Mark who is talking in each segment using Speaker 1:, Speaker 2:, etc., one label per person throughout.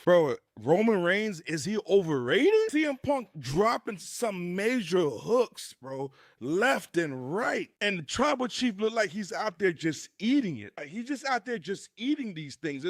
Speaker 1: Bro, Roman Reigns, is he overrated? CM Punk dropping some major hooks, bro, left and right. And the tribal chief look like he's out there just eating it. Like, he's just out there just eating these things.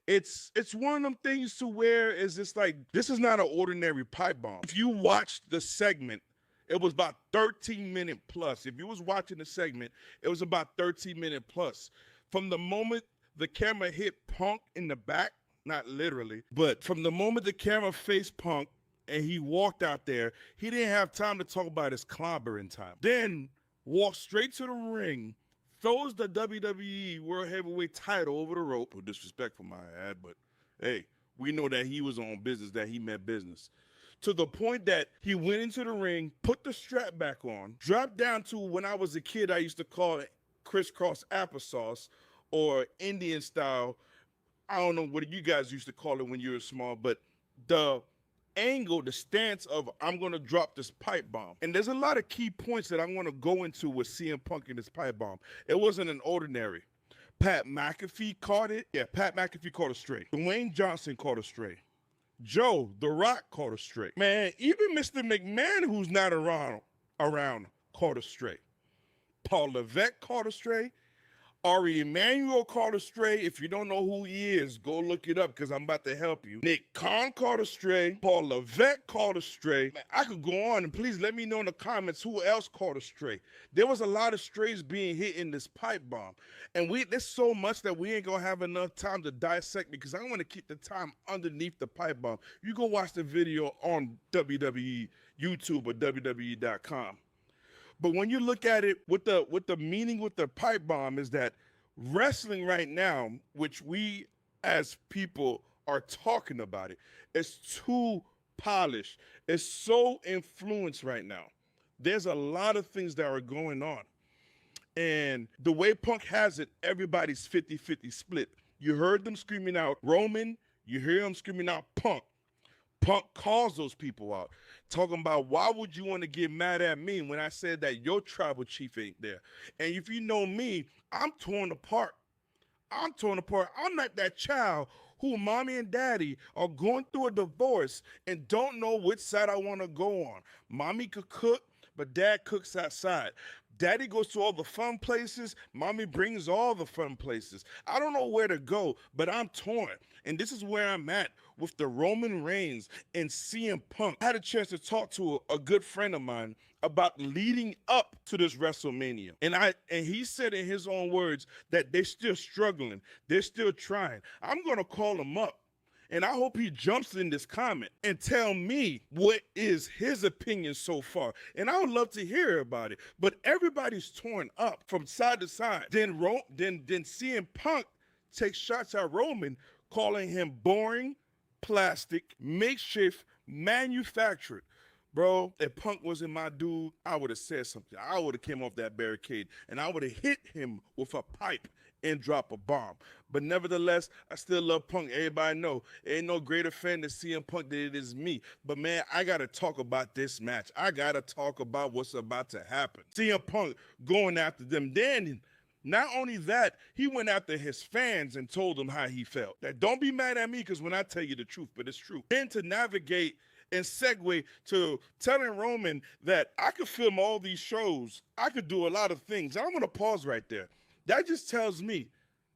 Speaker 1: It's one of them things to where it's just like, this is not an ordinary pipe bomb. If you watch the segment, it was about 13-minute plus. If you was watching the segment, it was about 13-minute plus. From the moment the camera hit Punk in the back, not literally, but from the moment the camera faced Punk and he walked out there, he didn't have time to talk about his clobbering time. Then walked straight to the ring, throws the WWE World Heavyweight title over the rope. With disrespectful, my ad, but hey, we know that he was on business, that he meant business. To the point that he went into the ring, put the strap back on, dropped down to, when I was a kid, I used to call it crisscross applesauce or Indian style. I don't know what you guys used to call it when you were small, but the angle, the stance of, I'm going to drop this pipe bomb. And there's a lot of key points that I'm going to go into with CM Punk and this pipe bomb. It wasn't an ordinary. Pat McAfee caught it. Yeah, Pat McAfee caught it straight. Dwayne Johnson caught it straight. Joe, The Rock, caught it straight. Man, even Mr. McMahon, who's not around, caught it straight. Paul Levesque caught it straight. Ari Emanuel caught it straight. If you don't know who he is, go look it up because I'm about to help you. Nick Khan caught it straight. Paul Levesque caught it straight. Man, I could go on, and please let me know in the comments who else caught it straight. There was a lot of strays being hit in this pipe bomb. And there's so much that we ain't going to have enough time to dissect because I want to keep the time underneath the pipe bomb. You go watch the video on WWE YouTube or WWE.com. But when you look at it with the meaning with the pipe bomb is that wrestling right now, which we as people are talking about it, is too polished. It's so influenced right now. There's a lot of things that are going on. And the way Punk has it, everybody's 50-50 split. You heard them screaming out Roman, you hear them screaming out Punk. Punk calls those people out, talking about, why would you want to get mad at me when I said that your tribal chief ain't there? And if you know me, I'm torn apart. I'm torn apart. I'm not that child who mommy and daddy are going through a divorce and don't know which side I want to go on. Mommy could cook, but dad cooks outside. Daddy goes to all the fun places. Mommy brings all the fun places. I don't know where to go, but I'm torn. And this is where I'm at with the Roman Reigns and CM Punk. I had a chance to talk to a good friend of mine about leading up to this WrestleMania. And he said in his own words that they're still struggling. They're still trying. I'm going to call him up. And I hope he jumps in this comment and tell me what is his opinion so far. And I would love to hear about it. But everybody's torn up from side to side. Then CM Punk takes shots at Roman, calling him boring, plastic, makeshift, manufactured. Bro, if Punk wasn't my dude, I would have said something. I would have came off that barricade and I would have hit him with a pipe and drop a bomb. But nevertheless, I still love Punk. Everybody know, ain't no greater fan than CM Punk than it is me. But man, I got to talk about this match. I got to talk about what's about to happen. CM Punk going after them. Then, not only that, he went after his fans and told them how he felt. That don't be mad at me because when I tell you the truth, but it's true. Then to navigate and segue to telling Roman that I could film all these shows. I could do a lot of things. I'm going to pause right there. That just tells me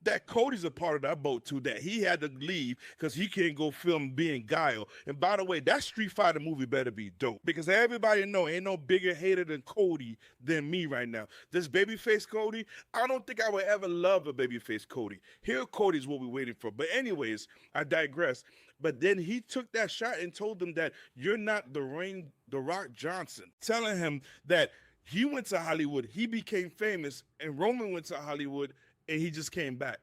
Speaker 1: that Cody's a part of that boat too, that he had to leave because he can't go film being Guile. And by the way, that Street Fighter movie better be dope because everybody know ain't no bigger hater than Cody than me right now. This babyface Cody, I don't think I would ever love a babyface Cody. Here Cody's what we're waiting for. But anyways, I digress. But then he took that shot and told them that you're not the Rock Johnson, telling him that he went to Hollywood, he became famous, and Roman went to Hollywood, and he just came back.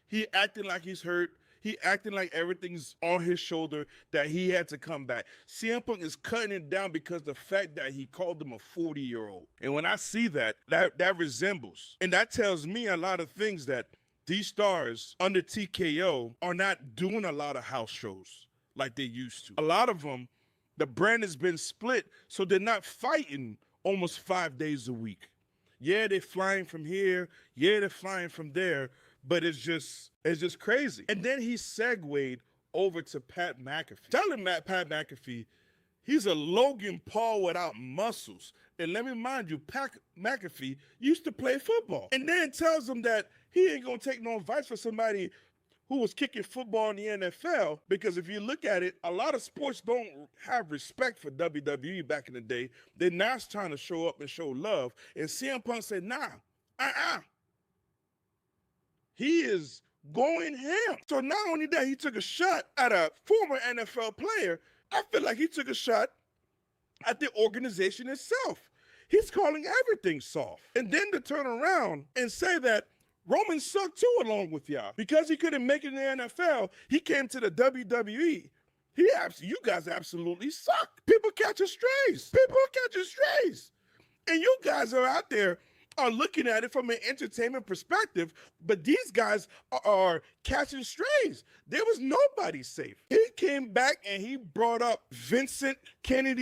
Speaker 1: He acting like he's hurt. He acting like everything's on his shoulder, that he had to come back. CM Punk is cutting it down because the fact that he called him a 40-year-old. And when I see that resembles. And that tells me a lot of things, that these stars under TKO are not doing a lot of house shows like they used to. A lot of them, the brand has been split, so they're not fighting almost 5 days a week. Yeah, they're flying from here. Yeah, they're flying from there. But it's just crazy. And then he segued over to Pat McAfee, telling Pat McAfee he's a Logan Paul without muscles. And let me remind you, Pat McAfee used to play football. And then tells him that he ain't gonna take no advice for somebody who was kicking football in the NFL, because if you look at it, a lot of sports don't have respect for WWE back in the day. They're now trying to show up and show love. And CM Punk said, nah, he is going ham. So not only that, he took a shot at a former NFL player, I feel like he took a shot at the organization itself. He's calling everything soft. And then to turn around and say that Roman sucked too along with y'all. Because he couldn't make it in the NFL, he came to the WWE. You guys absolutely suck. People catching strays. And you guys are out there are looking at it from an entertainment perspective, but these guys are catching strays. There was nobody safe. He came back and he brought up Vincent Kenneth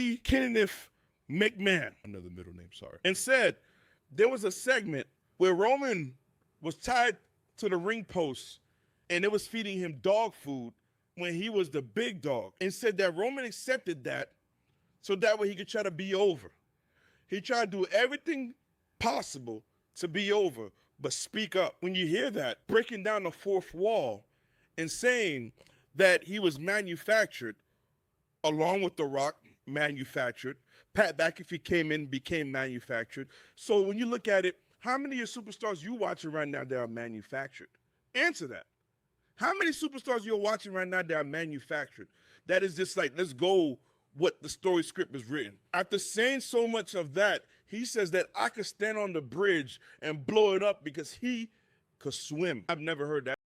Speaker 1: McMahon, another middle name, sorry, and said there was a segment where Roman was tied to the ring post and it was feeding him dog food when he was the big dog, and said that Roman accepted that so that way he could try to be over. He tried to do everything possible to be over, but speak up. When you hear that, breaking down the fourth wall and saying that he was manufactured, along with The Rock, manufactured. Pat McAfee came in, became manufactured. So when you look at it, how many of your superstars you watching right now that are manufactured? Answer that. How many superstars you're watching right now that are manufactured? That is just like, let's go what the story script is written. After saying so much of that, he says that I could stand on the bridge and blow it up because he could swim. I've never heard that.